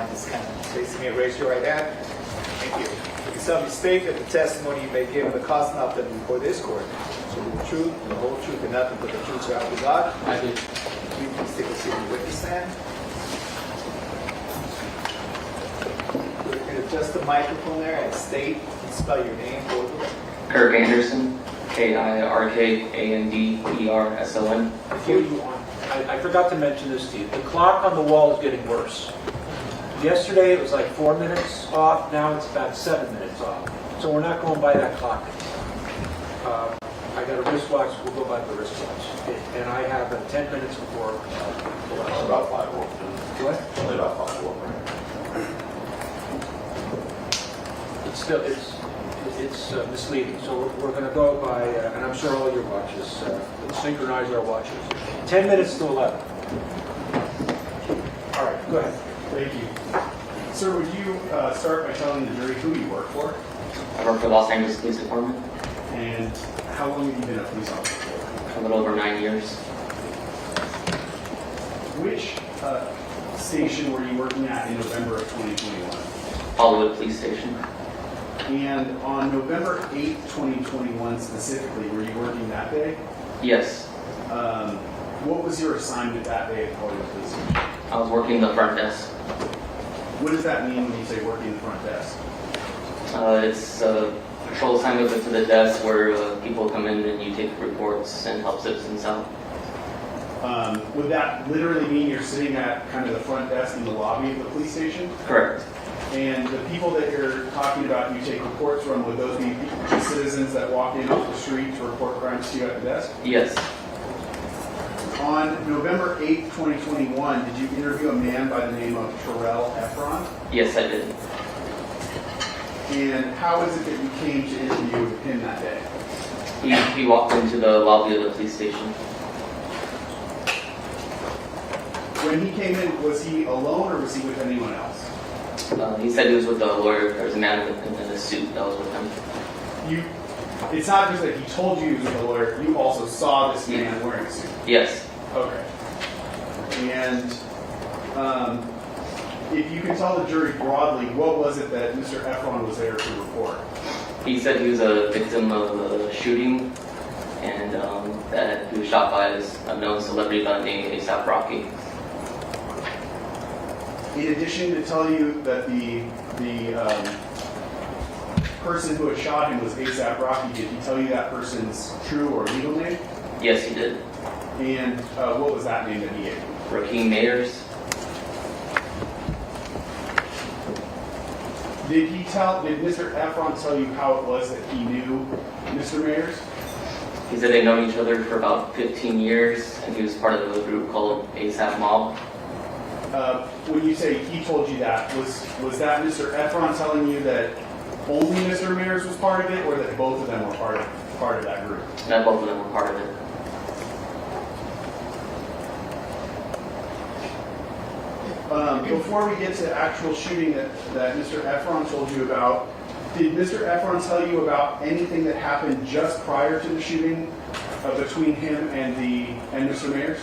mind just kind of facing me and raise your right hand. Thank you. You solemnly state that the testimony you may give in the cause and nothing before this court shall be the truth, and the whole truth, and nothing but the truth, so help you God. I do. Please take a seat in the witness stand. We're going to adjust the microphone there and state and spell your name, both of them. Kirk Anderson, Kirkanderson. I forgot to mention this to you. The clock on the wall is getting worse. Yesterday it was like 4 minutes off. Now it's about 7 minutes off. So we're not going by that clock. I got a wristwatch. We'll go by the wristwatch. And I have 10 minutes before. About 5 over. What? Only about 5 over. It's misleading. So we're going to go by, and I'm sure all your watches synchronize our watches. 10 minutes to 11. All right, go ahead. Thank you. Sir, would you start by telling the jury who you work for? I work for Los Angeles Police Department. And how long have you been a police officer for? A little over 9 years. Which station were you working at in November of 2021? Hollywood Police Station. And on November 8, 2021 specifically, were you working that day? Yes. What was your assignment that day at Hollywood Police Station? I was working the front desk. What does that mean when you say working the front desk? It's a patrol assignment to the desk where people come in and you take reports and help citizens out. Would that literally mean you're sitting at kind of the front desk in the lobby of the police station? Correct. And the people that you're talking about, you take reports from, would those be citizens that walk in off the street to report crimes to you at the desk? Yes. On November 8, 2021, did you interview a man by the name of Terrell Efron? Yes, I did. And how is it that you came to interview him that day? He walked into the lobby of the police station. When he came in, was he alone or was he with anyone else? He said he was with a lawyer. There was a man in a suit that was with him. It's not just that he told you he was with a lawyer, you also saw this man wearing a suit. Yes. Okay. And if you could tell the jury broadly, what was it that Mr. Efron was there to report? He said he was a victim of a shooting and that he was shot by a known celebrity by the name of A$AP Rocky. In addition to tell you that the person who had shot him was A$AP Rocky, did he tell you that person's true or legal name? Yes, he did. And what was that name that he gave? Raheem Mayers. Did Mr. Efron tell you how it was that he knew Mr. Mayers? He said they'd known each other for about 15 years, and he was part of a group called A$AP Mob. When you say he told you that, was that Mr. Efron telling you that only Mr. Mayers was part of it, or that both of them were part of that group? That both of them were part of it. Before we get to actual shooting that Mr. Efron told you about, did Mr. Efron tell you about anything that happened just prior to the shooting between him and Mr. Mayers?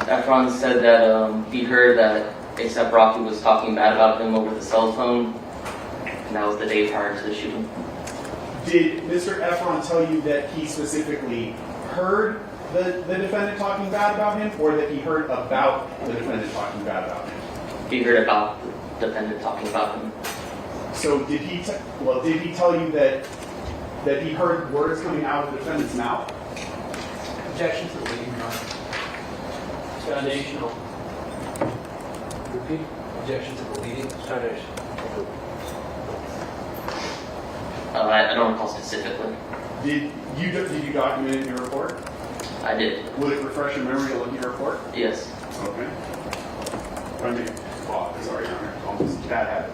Efron said that he heard that A$AP Rocky was talking bad about him over the cell phone, and that was the day prior to the shooting. Did Mr. Efron tell you that he specifically heard the defendant talking bad about him, or that he heard about the defendant talking bad about him? He heard about the defendant talking about him. So did he tell you that he heard words coming out of the defendant's mouth? Objection to the leading, Your Honor. It's foundational. Repeat. Objection to the leading. It's foundational. I don't recall specifically. Did you document it in your report? I did. Would it refresh your memory to look at your report? Yes. Okay. Sorry, Your Honor. Almost bad habit.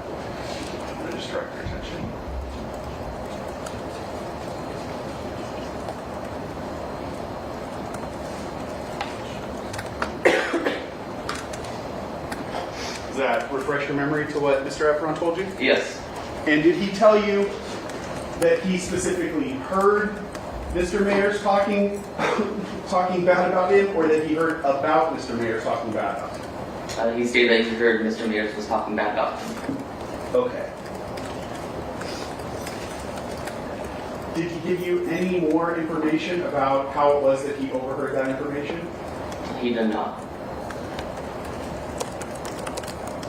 I'm going to distract your attention. Does that refresh your memory to what Mr. Efron told you? Yes. And did he tell you that he specifically heard Mr. Mayers talking bad about him, or that he heard about Mr. Mayers talking bad about him? He stated that he heard Mr. Mears was talking bad about him. Okay. Did he give you any more information about how it was that he overheard that information? He did not.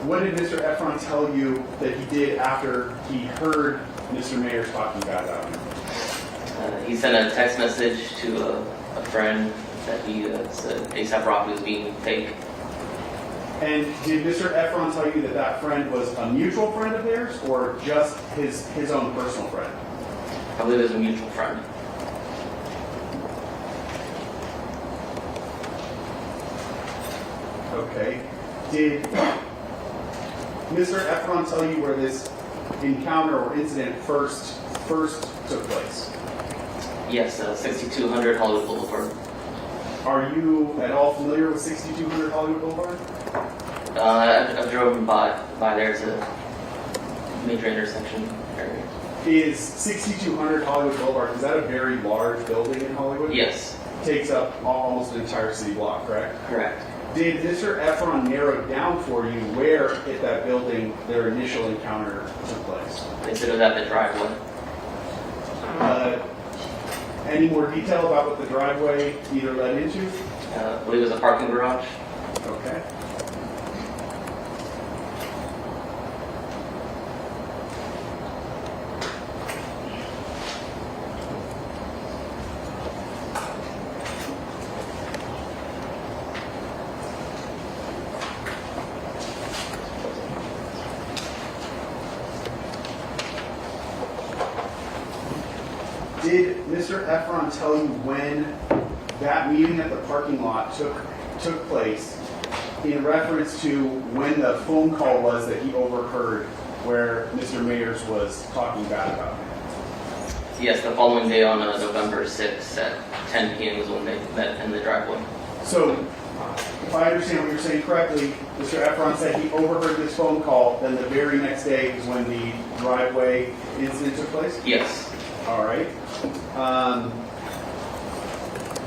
What did Mr. Efron tell you that he did after he heard Mr. Mayers talking bad about him? He sent a text message to a friend that he said ASAP Rocky was being fake. And did Mr. Efron tell you that that friend was a mutual friend of theirs or just his own personal friend? I believe it was a mutual friend. Okay. Did Mr. Efron tell you where this encounter or incident first took place? Yes, 6200 Hollywood Boulevard. Are you at all familiar with 6200 Hollywood Boulevard? I've driven by there. It's a major intersection area. Is 6200 Hollywood Boulevard, is that a very large building in Hollywood? Yes, Takes up almost an entire city block, correct? correct. Did Mr. Efron narrow down for you where at that building their initial encounter took place? They said it was at the driveway. Any more detail about what the driveway either led into? I believe it was a parking garage. Okay. Did Mr. Efron tell you when that meeting at the parking lot took place in reference to when the phone call was that he overheard where Mr. Mayers was talking bad about him? Yes, the following day on November 6th at 10 p.m. was when they met in the driveway. So, if I understand what you're saying correctly, Mr. Efron said he overheard this phone call, then the very next day is when the driveway incident took place? Yes. All right.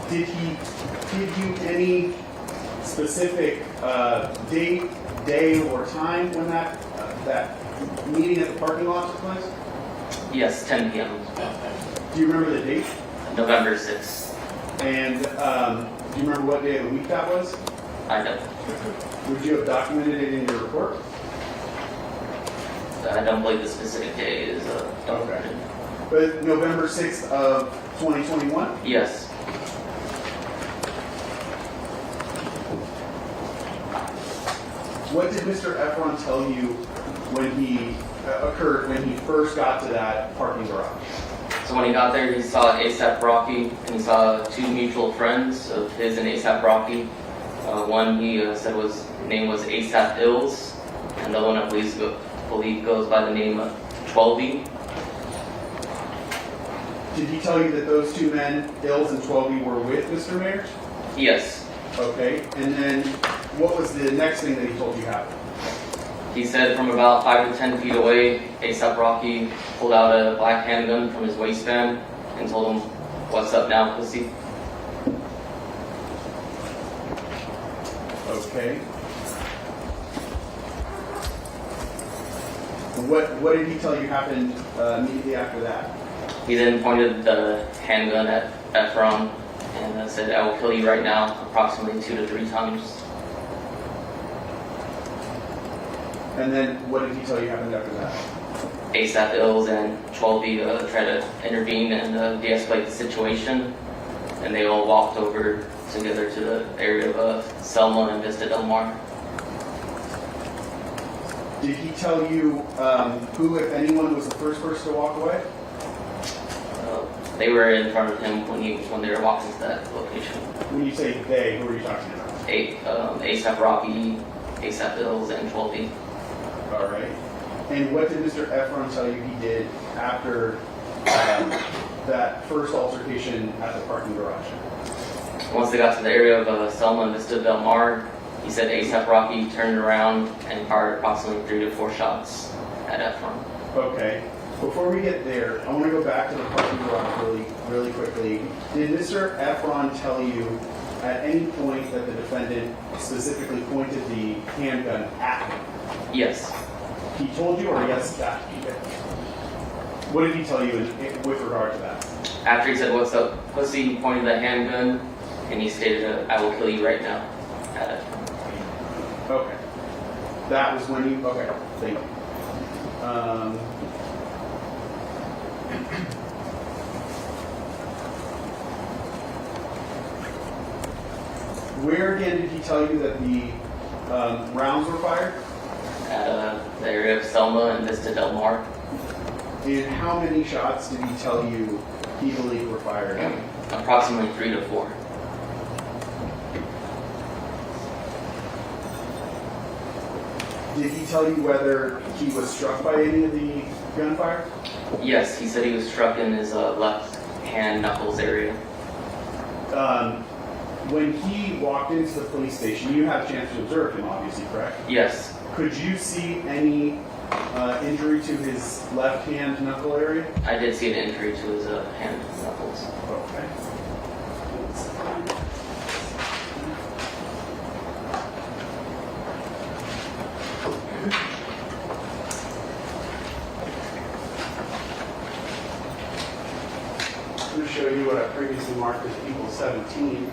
Did he give you any specific date, day, or time when that meeting at the parking lot took place? Yes, 10 p.m. Do you remember the date? November 6th. And do you remember what day of the week that was? I don't. Would you have documented it in your report? I don't believe the specific day is documented. But November 6th of 2021? Yes. What did Mr. Efron tell you when he occurred when he first got to that parking garage? So when he got there, he saw ASAP Rocky, and he saw two mutual friends of his and ASAP Rocky. One he said name was ASAP Ills, and the other one I believe goes by the name of 12E. Did he tell you that those two men, Ills and 12E, were with Mr. Mayers? Yes. Okay, and then what was the next thing that he told you happened? He said from about 5 to 10 feet away, ASAP Rocky pulled out a black handgun from his waistband and told him, "What's up now, pussy?" Okay. What did he tell you happened immediately after that? He then pointed the handgun at Efron and said, "I will kill you right now," approximately 2 to 3 times. And then what did he tell you happened after that? ASAP Ills and 12E tried to intervene and de-escalate the situation, and they all walked over together to the area of Selma and Vista Del Mar. Did he tell you who, if anyone, was the first person to walk away? They were in front of him when they were walking to that location. When you say they, who are you talking about? ASAP Rocky, ASAP Ills, and 12E. All right. And what did Mr. Efron tell you he did after that first altercation at the parking garage? Once they got to the area of Selma and Vista Del Mar, he said ASAP Rocky turned around and fired approximately 3 to 4 shots at Efron. Okay. Before we get there, I want to go back to the parking garage really quickly. Did Mr. Efron tell you at any point that the defendant specifically pointed the handgun at him? Yes. He told you, or yes, that he did? What did he tell you with regard to that? After he said, "What's up, pussy?" he pointed the handgun, and he stated, "I will kill you right now." At it. Okay. That was when you, okay, thank you. Where again did he tell you that the rounds were fired? At the area of Selma and Vista Del Mar. And how many shots did he tell you he believed were fired? Approximately 3 to 4. Did he tell you whether he was struck by any of the gunfire? Yes, he said he was struck in his left hand knuckles area. When he walked into the police station, you had a chance to observe him, obviously, correct? Yes. Could you see any injury to his left hand knuckle area? I did see an injury to his hand knuckles. Okay. I'm going to show you what I previously marked as equals 17.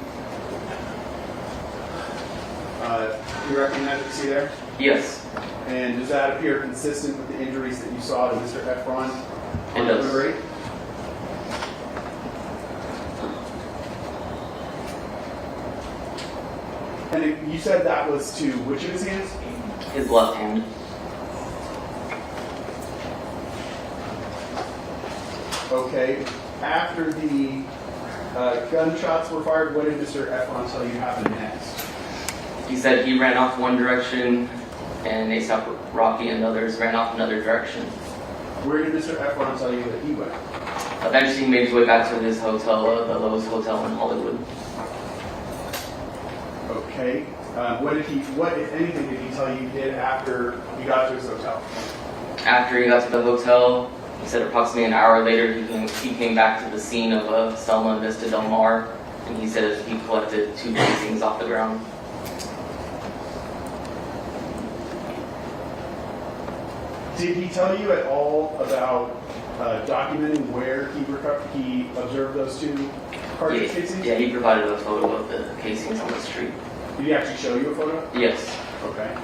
You recognize what you see there? Yes, And does that appear consistent with the injuries that you saw to Mr. Efron it on does. November 8th? And you said that was to which of his hands? His left hand. Okay. After the gunshots were fired, what did Mr. Efron tell you happened next? He said he ran off one direction, and ASAP Rocky and others ran off another direction. Where did Mr. Efron tell you that he went? Eventually, he made his way back to his hotel, the Lowe's Hotel in Hollywood. Okay. What, if anything, did he tell you he did after he got to his hotel? After he got to the hotel, he said approximately an hour later, he came back to the scene of Selma and Vista Del Mar, and he said he collected 2 casings off the ground. Did he tell you at all about documenting where he observed those 2 cartridge casings? Yeah, he provided a photo of the casings on the street. Did he actually show you a photo? Yes. Okay.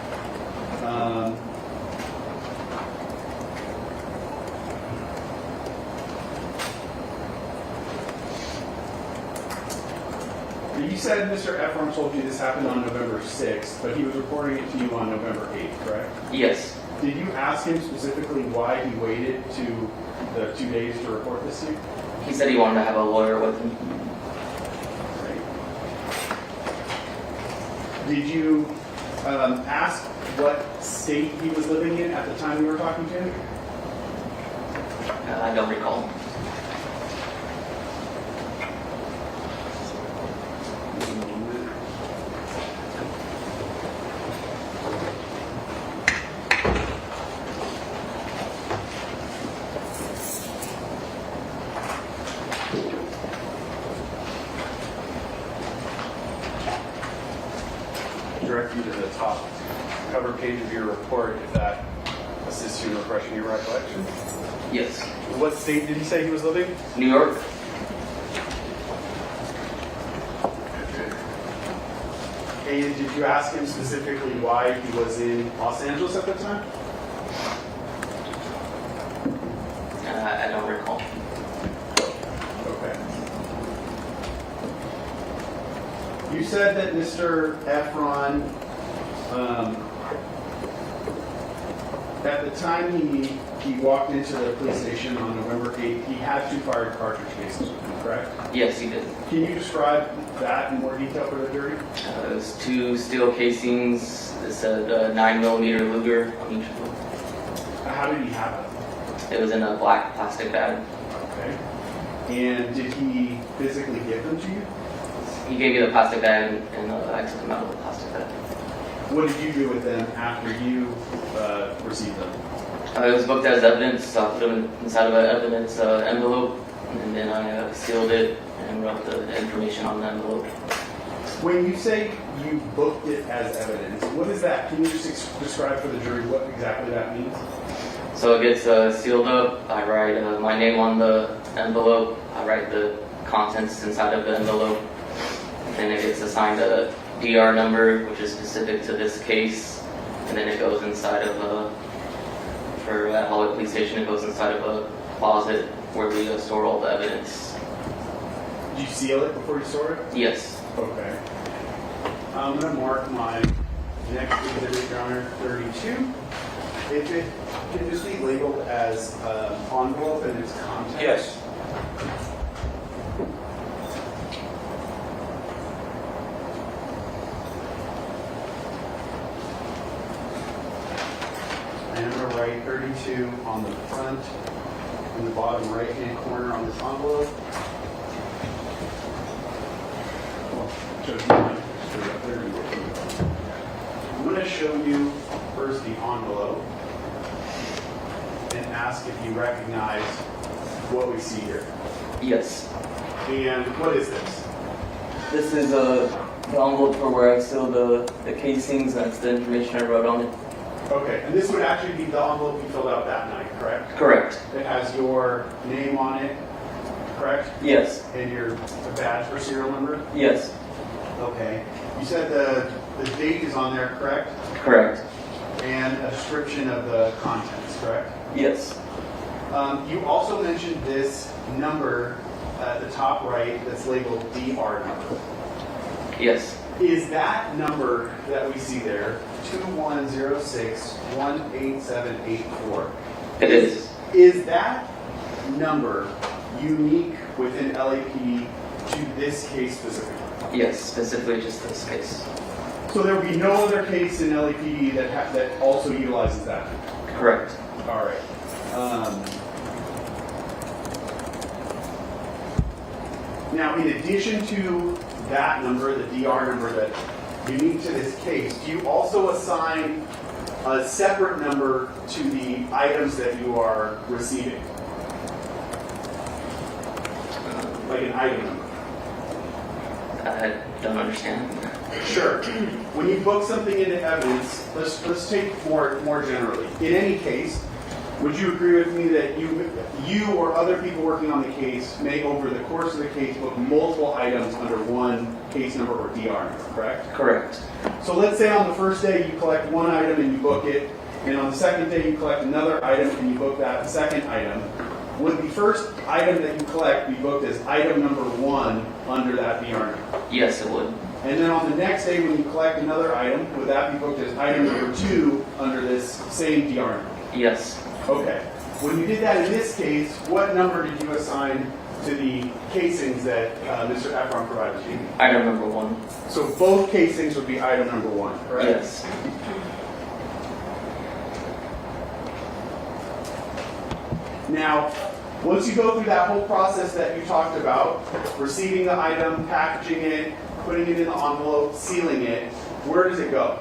You said Mr. Efron told you this happened on November 6th, but he was reporting it to you on November 8th, correct? Yes. Did you ask him specifically why he waited to the 2 days to report this to you? He said he wanted to have a lawyer with him. Right. Did you ask what state he was living in at the time you were talking to him? I don't recall. Direct you to the top cover page of your report if that assists you in refreshing your recollection. Yes. What state did he say he was living? New York? And did you ask him specifically why he was in Los Angeles at that time? I don't recall. Okay. You said that Mr. Efron, at the time he walked into the police station on November 8th, he had 2 fired cartridge cases with him, correct? Yes, he did. Can you describe that in more detail for the jury? It was 2 steel casings. It said 9mm Luger on each of them. How did he have it? It was in a black plastic bag. Okay. And did he physically give them to you? He gave me the plastic bag, and I took them out of the plastic bag. What did you do with them after you received them? It was booked as evidence, so I put them inside of an evidence envelope, and then I sealed it and wrote the information on the envelope. When you say you booked it as evidence, what is that? Can you just describe for the jury what exactly that means? So it gets sealed up. I write my name on the envelope. I write the contents inside of the envelope. And then it gets assigned a DR number, which is specific to this case. And then it goes inside of for Hollywood Police Station, it goes inside of a closet where we store all the evidence. Did you seal it before you store it? Yes. Okay. I'm going to mark my next exhibit, Your Honor, 32. If it can just be labeled as envelope and its contents. Yes. And I'm going to write 32 on the front in the bottom right-hand corner on this envelope. I'm going to show you first the envelope and ask if you recognize what we see here. Yes. And what is this? This is the envelope for where I seal the casings. That's the information I wrote on it. Okay, and this would actually be the envelope you filled out that night, correct? Correct. It has your name on it, correct? Yes. And your badge or serial number? Yes. Okay. You said the date is on there, correct? Correct. And a description of the contents, correct? Yes. You also mentioned this number at the top right that's labeled DR number. Yes. Is that number that we see there 2106-18784? It is. Is that number unique within LAPD to this case specifically? Yes, specifically just this case. So there will be no other case in LAPD that also utilizes that? Correct. All right. Now, in addition to that number, the DR number that's unique to this case, do you also assign a separate number to the items that you are receiving? Like an item number? I don't understand. Sure. When you book something into evidence, let's take more generally. In any case, would you agree with me that you or other people working on the case may, over the course of the case, book multiple items under one case number or DR number, correct? Correct. So let's say on the first day you collect one item and you book it, and on the second day you collect another item and you book that second item. Would the first item that you collect be booked as item number 1 under that DR number? Yes, it would. And then on the next day when you collect another item, would that be booked as item number 2 under this same DR number? Yes. Okay. When you did that in this case, what number did you assign to the casings that Mr. Efron provided to you? Item number 1. So both casings would be item number 1, correct? Yes. Now, once you go through that whole process that you talked about, receiving the item, packaging it, putting it in the envelope, sealing it, where does it go?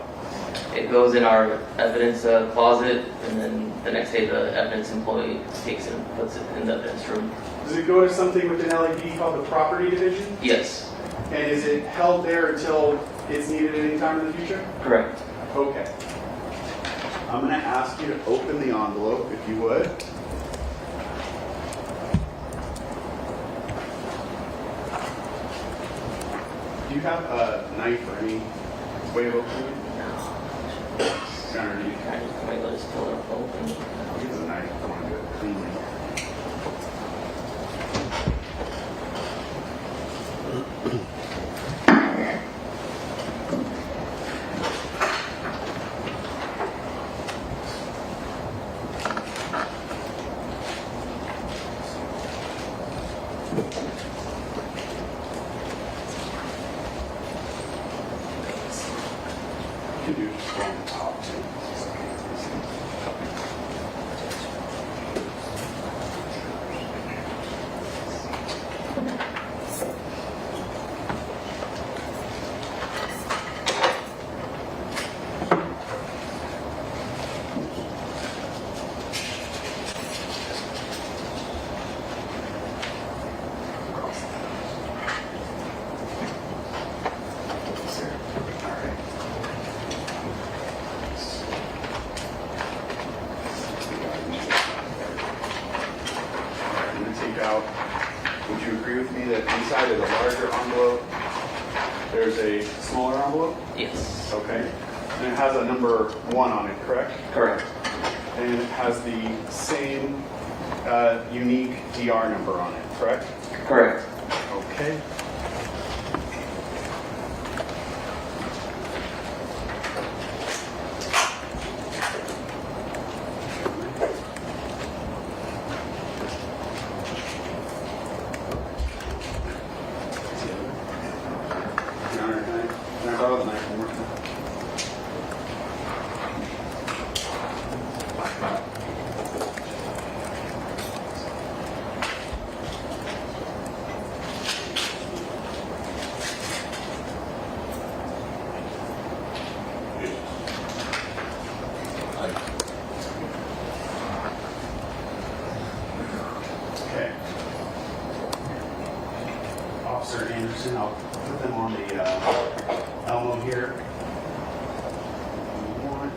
It goes in our evidence closet, and then the next day the evidence employee takes it and puts it in the evidence room. Does it go to something within LAPD called the property division? Yes. And is it held there until it's needed at any time in the future? Correct. Okay. I'm going to ask you to open the envelope, if you would. Do you have a knife or any way of opening it? Underneath. Can I just pull it up open? I'll use a knife. I want to do it cleanly. You can do it from the top too. the larger envelope. There's a smaller envelope. Yes. Okay. And it has a number 1 on it, correct? Correct. And it has the same unique DR number on it, correct? Correct. Okay. Can I borrow the knife one more time? Okay. Officer Anderson, I'll put them on the Elmo here. One.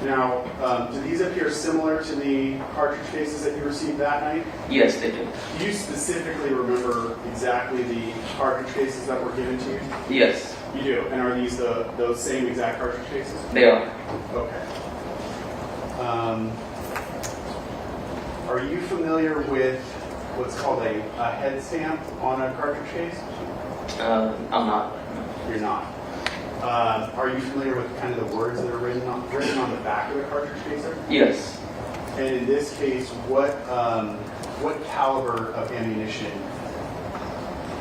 Now, do these appear similar to the cartridge cases that you received that night? Yes, they do. Do you specifically remember exactly the cartridge cases that were given to you? Yes, You do. And are these those same exact cartridge cases? they are. Okay. Are you familiar with what's called a head stamp on a cartridge case? I'm not. You're not. Are you familiar with kind of the words that are written on the back of the cartridge case? Yes. And in this case, what caliber of ammunition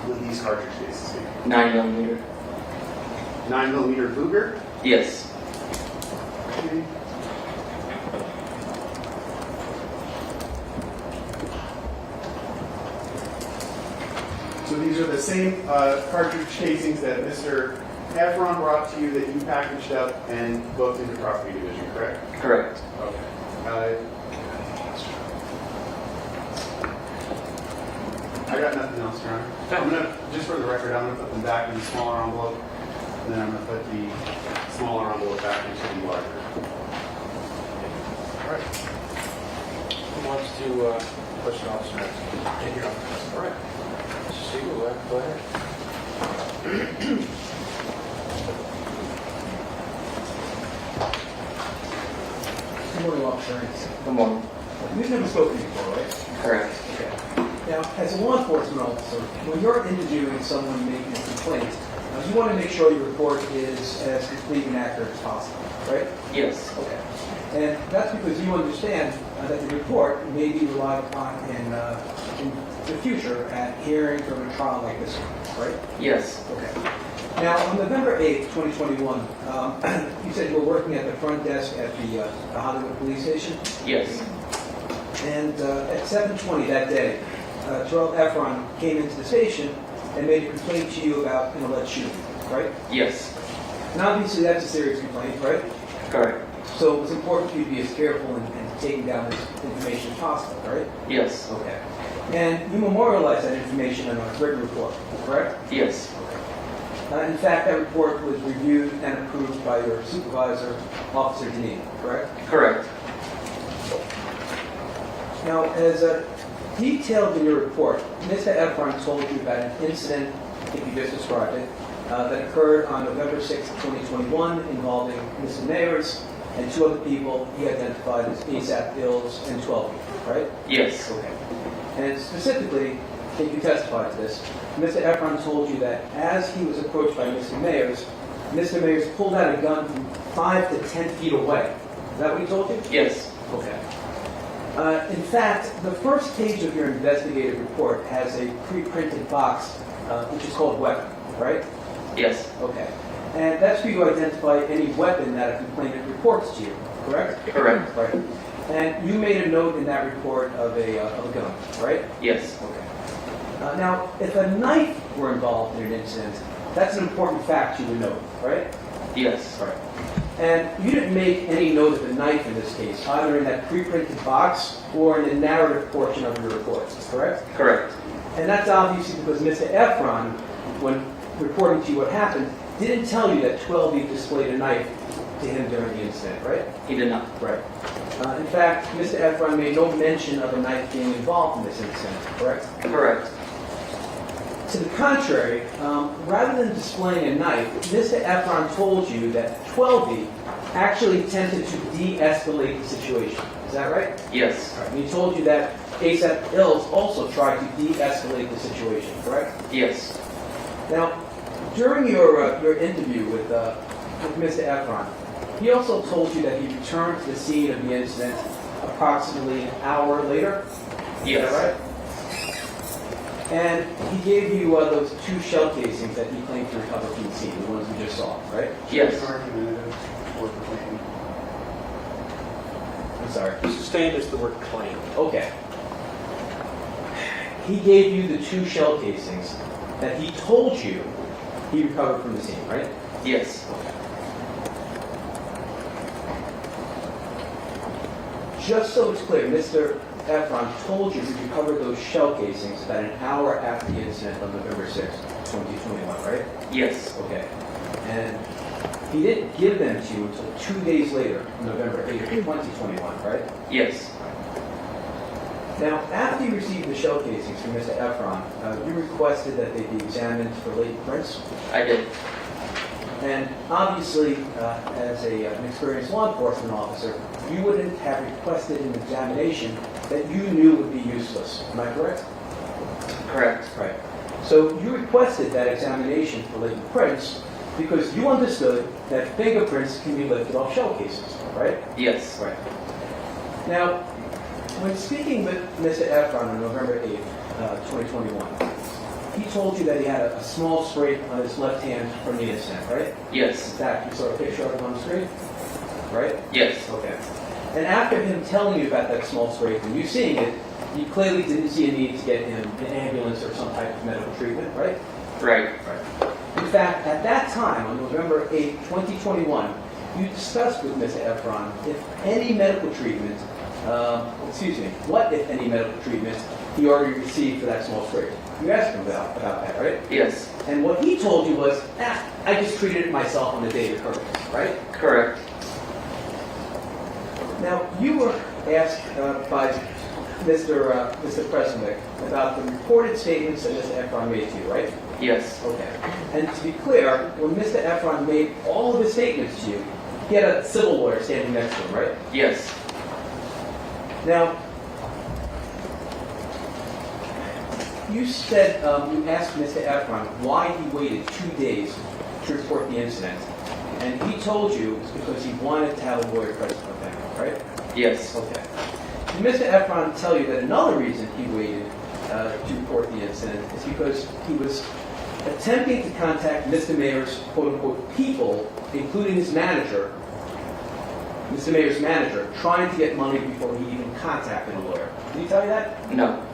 would these cartridge cases be? 9mm. 9mm Luger? Yes. Okay. So these are the same cartridge casings that Mr. Efron brought to you that you packaged up and booked into property division, correct? Correct. Okay. I got nothing else, Your Honor. I'm gonna, just for the record, I'm gonna put them back in the smaller envelope, and then I'm gonna put the smaller envelope back into the larger. All right. Who wants to question Officer Anderson? Thank you, Officer. All right. Mr. Siegel, go ahead. Good morning, Officer Anderson. Good morning. We've never spoken before, right? Correct. Okay. Now, as a law enforcement officer, when you're interviewing someone making a complaint, you want to make sure your report is as complete and accurate as possible, right? Yes. Okay. And that's because you understand that the report may be relied upon in the future at hearings or a trial like this one, right? Yes. Okay. Now, on November 8th, 2021, you said you were working at the front desk at the Hollywood police station? Yes. And at 7:20 that day, Terrell Efron came into the station and made a complaint to you about an alleged shooting, right? Yes. And obviously that's a serious complaint, right? Correct. So it was important for you to be as careful in taking down this information as possible, right? Yes. Okay. And you memorialized that information in a written report, correct? Yes. In fact, that report was reviewed and approved by your supervisor, Officer Deneen, correct? Correct. Now, as detailed in your report, Mr. Efron told you about an incident, I think you just described it, that occurred on November 6, 2021 involving Mr. Mayers and two other people he identified as ASAP Ills and 12 people, right? Yes. Okay. And specifically, I think you testified to this, Mr. Efron told you that as he was approached by Mr. Mayers pulled out a gun from 5 to 10 feet away. Is that what he told you? Yes. Okay. In fact, the first page of your investigative report has a pre-printed box, which is called weapon, right? Yes. Okay. And that's for you to identify any weapon that a complainant reports to you, correct? Correct. Right. And you made a note in that report of a gun, right? Yes. Okay. Now, if a knife were involved in an incident, that's an important fact you would know, right? Yes. Right. And you didn't make any note of a knife in this case, either in that pre-printed box or in the narrative portion of your report, correct? Correct. And that's obviously because Mr. Efron, when reporting to you what happened, didn't tell you that 12 displayed a knife to him during the incident, right? He did not. Right. In fact, Mr. Efron made no mention of a knife being involved in this incident, correct? Correct. To the contrary, rather than displaying a knife, Mr. Efron told you that 12E actually attempted to de-escalate the situation. Is that right? Yes. Right. And he told you that ASAP Ills also tried to de-escalate the situation, correct? Yes. Now, during your interview with Mr. Efron, he also told you that he returned to the scene of the incident approximately an hour later. Yes. Is that right? And he gave you those 2 shell casings that he claimed to recover from the scene, the ones we just saw, right? Yes. Argumentative or proclaim. I'm sorry. Sustained is the word claim. Okay. He gave you the 2 shell casings that he told you he recovered from the scene, right? Yes. Just so it's clear, Mr. Efron told you he recovered those shell casings about an hour after the incident on November 6, 2021, right? Yes. Okay. And he didn't give them to you until 2 days later, November 8, 2021, right? Yes. Now, after you received the shell casings from Mr. Efron, you requested that they be examined for latent prints. I did. And obviously, as an experienced law enforcement officer, you wouldn't have requested an examination that you knew would be useless. Am I correct? Correct. Right. So you requested that examination for latent prints because you understood that fingerprints can be lifted off shell cases, right? Yes. Right. Now, when speaking with Mr. Efron on November 8, 2021, he told you that he had a small scrape on his left hand from the incident, right? Yes. In fact, you saw a picture of it on the screen, right? Yes. Okay. And after him telling you about that small scrape and you seeing it, you clearly didn't see a need to get him an ambulance or some type of medical treatment, right? Right. In fact, at that time, on November 8, 2021, you discussed with Mr. Efron if any medical treatment, what if any medical treatment he already received for that small scrape. You asked him about that, right? Yes. And what he told you was, I just treated it myself on the day it occurred, right? Correct. Now, you were asked by Mr. Presnick about the reported statements that Mr. Efron made to you, right? Yes. Okay. And to be clear, when Mr. Efron made all of his statements to you, he had a civil lawyer standing next to him, right? Yes. Now, you said you asked Mr. Efron why he waited 2 days to report the incident, and he told you it's because he wanted to have a lawyer present with him, right? Yes. Okay. Did Mr. Efron tell you that another reason he waited to report the incident is because he was attempting to contact Mr. Mayor's quote-unquote people, including his manager, Mr. Mayor's manager, trying to get money before he even contacted a lawyer? Did he tell you that? No.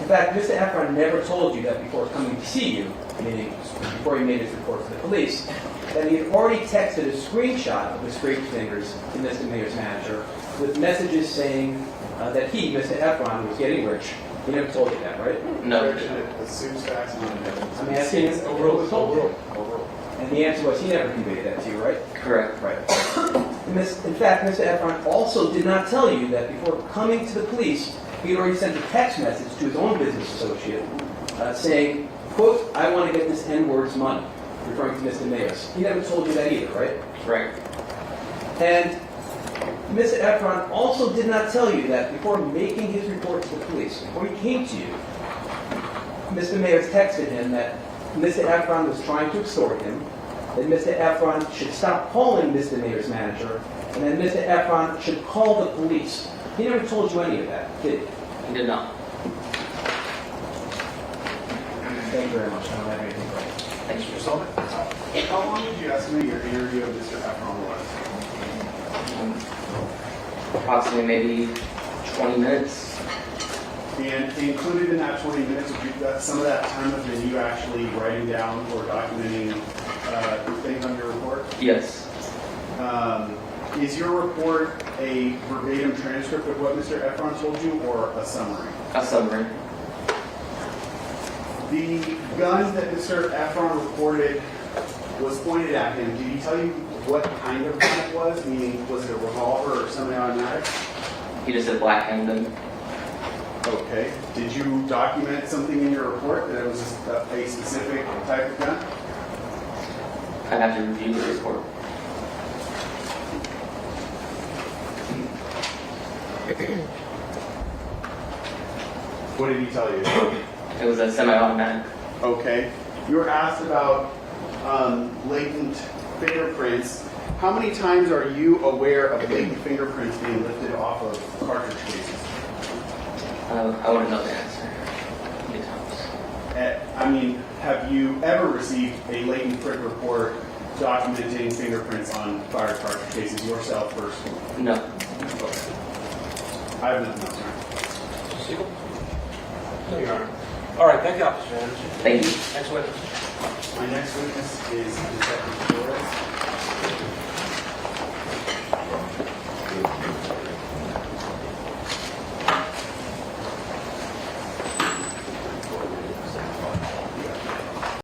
In fact, Mr. Efron never told you that before coming to see you, meaning before he made his report to the police, that he had already texted a screenshot of the scraped fingers to Mr. Mayor's manager with messages saying that he, Mr. Efron, was getting rich. He never told you that, right? No. Assumes facts and evidence. I'm asking him what was told you. And the answer was he never conveyed that to you, right? Correct. Right. In fact, Mr. Efron also did not tell you that before coming to the police, he had already sent a text message to his own business associate saying, quote, I want to get this N-word's money, referring to Mr. Mayos. He never told you that either, right? Right. And Mr. Efron also did not tell you that before making his report to the police, before he came to you, Mr. Mayos texted him that Mr. Efron was trying to extort him, that Mr. Efron should stop calling Mr. Mayor's manager, and that Mr. Efron should call the police. He never told you any of that, did he? He did not. Thank you very much. I don't have anything further. Thanks. Mr. Sullivan, how long did you estimate your interview of Mr. Efron was? Approximately maybe 20 minutes. And included in that 20 minutes, some of that time was in you actually writing down or documenting things on your report? Yes. Is your report a verbatim transcript of what Mr. Efron told you or a summary? A summary. The gun that Mr. Efron reported was pointed at him. Did he tell you what kind of gun it was? Meaning, was it a revolver or semi-automatic? He just said black handgun. Okay. Did you document something in your report that it was a specific type of gun? I'd have to review the report. What did he tell you? It was a semi-automatic. Okay. You were asked about latent fingerprints. How many times are you aware of latent fingerprints being lifted off of cartridge cases? I wouldn't know the answer. How many times? I mean, have you ever received a latent print report documenting fingerprints on fired cartridge cases yourself personally? No. Okay. I have nothing else, Your Honor. Siegel? No, Your Honor. All right, thank you, Officer Anderson. Thank you. Next witness. My next witness is Detective Flores.